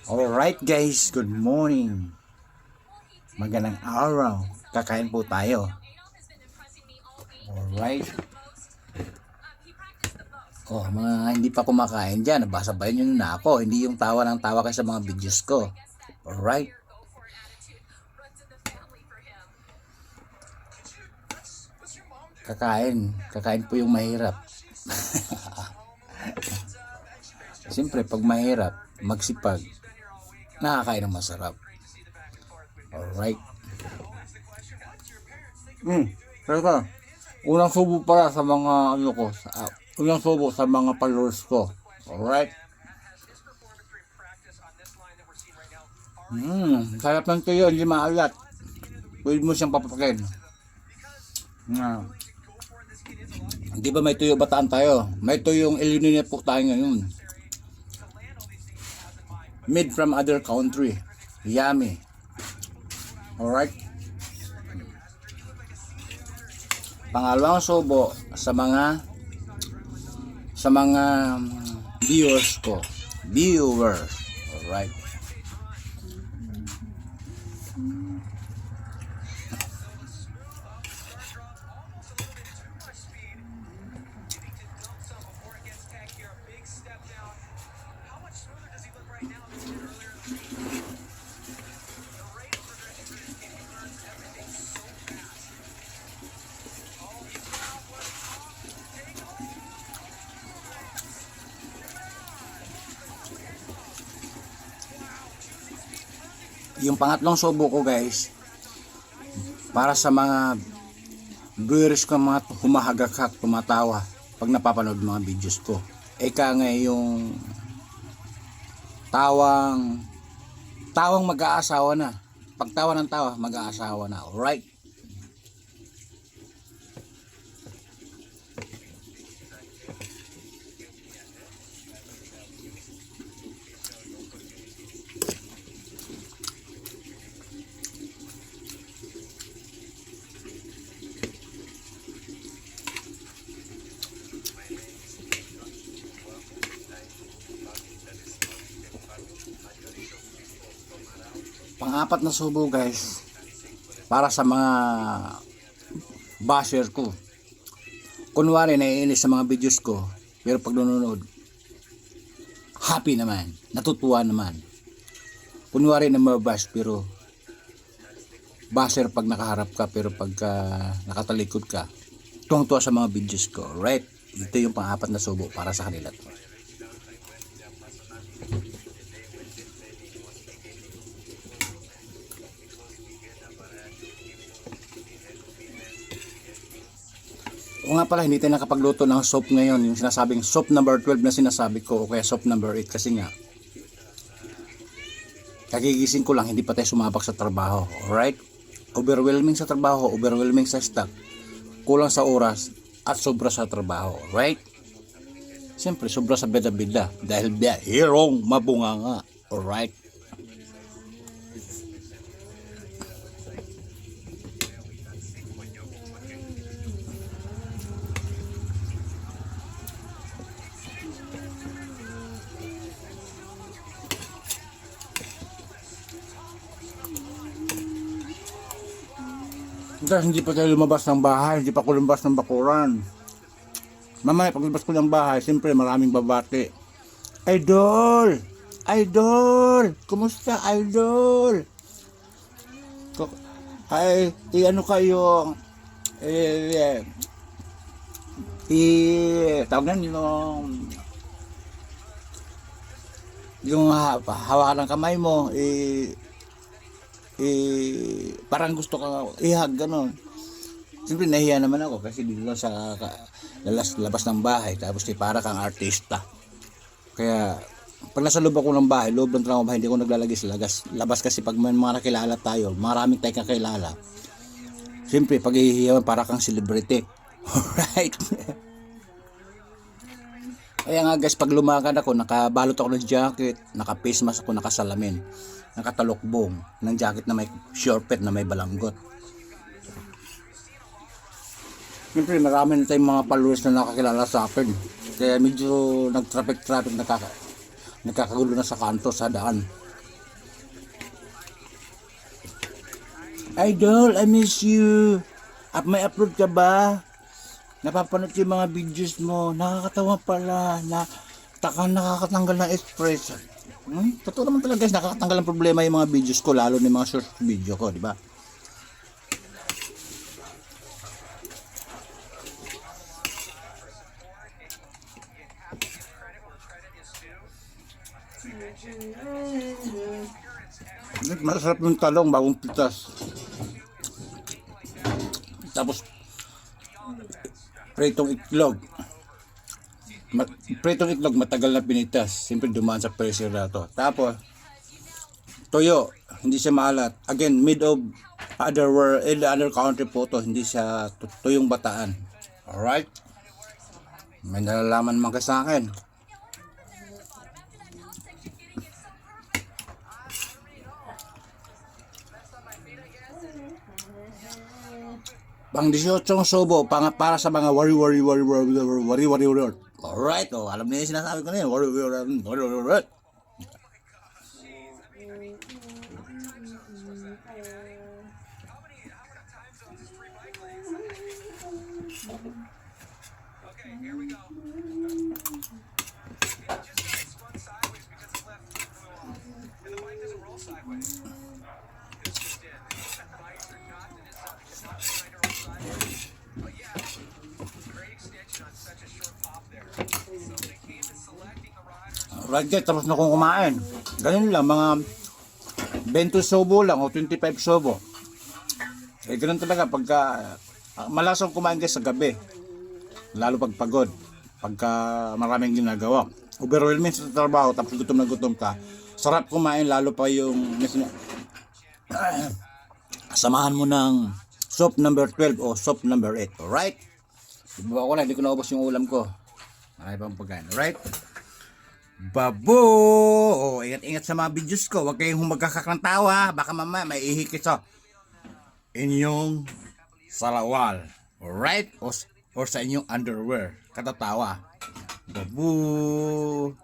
Alright guys, good morning. Magandang araw. Kakain po tayo. Alright. Oh, mga hindi pa kumakain dyan, nabasabayan nyo na ako. Hindi yung tawa ng tawa kayo sa mga videos ko. Alright. Kakain po yung mahirap. Siyempre, pag mahirap, magsipag, nakakain ng masarap. Alright. Teka, unang subo para sa mga ano ko, unang subo sa mga followers ko. Alright. Sarap ng tuyo, hindi maalat. Pwede mo siyang papakin. Di ba may tuyo bataan tayo? May tuyong Illinois po tayo ngayon. Made from other country. Yummy. Alright. Pangalawang subo sa mga viewers ko. Viewers. Alright. Yung pangatlong subo ko guys, para sa mga viewers ko, mga humahagakak, tumatawa pag napapanood mga videos ko. Eka nga yung tawang mag-aasawa na. Pag tawa ng tawa, mag-aasawa na. Alright. Pang-apat na subo guys, para sa mga basher ko. Kunwari naiinis sa mga videos ko, pero pag nanonood, happy naman, natutuwa naman. Kunwari na mabash, pero basher pag nakaharap ka, pero pagka nakatalikod ka, tuwang-tuwa sa mga videos ko. Right? Ito yung pang-apat na subo para sa kanila. O nga pala, hindi tayo nakapagluto ng soap ngayon. Yung sinasabing soap number 12 na sinasabi ko, o kaya soap number 8 kasi nga kagigising ko lang, hindi pa tayo sumabak sa trabaho. Alright? Overwhelming sa trabaho, overwhelming sa stock, kulang sa oras, at sobra sa trabaho. Alright? Siyempre, sobra sa beda-beda dahil biyahirong mabunganga. Alright? Dahil hindi pa tayo lumabas ng bahay, hindi pa ako lumabas ng bakuran. Mamaya paglabas ko ng bahay, siyempre maraming babati. Idol! Idol! Kumusta, Idol? Ay, ano kayo? Tawag na yung hawakan ng kamay mo, parang gusto ka ihag, gano'n. Siyempre nahiya naman ako kasi dito lang sa labas ng bahay, tapos para kang artista. Kaya pag nasa loob ako ng bahay, loob ng trabaho, hindi ko naglalagay sa labas kasi pag may mga nakilala tayo, maraming tayong kakilala. Siyempre pag ihiyawan, para kang celebrity. Alright. Kaya nga guys, pag lumakad ako, nakabalot ako ng jacket, naka-face mask ako, nakasalamin, nakatalokbong ng jacket na may shortpet na may balanggot. Siyempre marami na tayong mga followers na nakakilala sa akin. Kaya medyo nag-traffic Nagkakagulo na sa kanto sa daan. Idol, I miss you. May upload ka ba? Napapanood ko yung mga videos mo. Nakakatawa pala. Nakakatanggal ng stress. Totoo naman talaga guys, nakakatanggal ng problema yung mga videos ko, lalo na yung mga short video ko, di ba? Masarap yung talong, bagong pitas. Tapos, pritong itlog. Pritong itlog, matagal na pinitas. Siyempre dumaan sa pressure na to. Tapos, toyo, hindi siya maalat. Again, mid of other country po to. Hindi siya tuyong bataan. Alright? May nalalaman man ka sa akin. Pang 18 sobo para sa mga wari. Alright, alam niyo yung sinasabi ko na yun. Wari. Right guys, tapos na kong kumain. Ganun lang, mga 20 sobo lang o 25 sobo. Ganun talaga pagka malasang kumain guys sa gabi. Lalo pag pagod, pagka maraming ginagawa. Overwhelming sa trabaho, tapos gutom na gutom ka. Sarap kumain, lalo pa yung samahan mo ng soup number 12 o soup number 8. Alright? Diba ako na, hindi ko naubos yung ulam ko. Ay pang pagkain. Alright? Babo! Ingat-ingat sa mga videos ko. Huwag kayong humagkakak ng tawa. Baka mamaya may ihikit sa inyong salawal. Alright? O sa inyong underwear. Katatawa. Babo!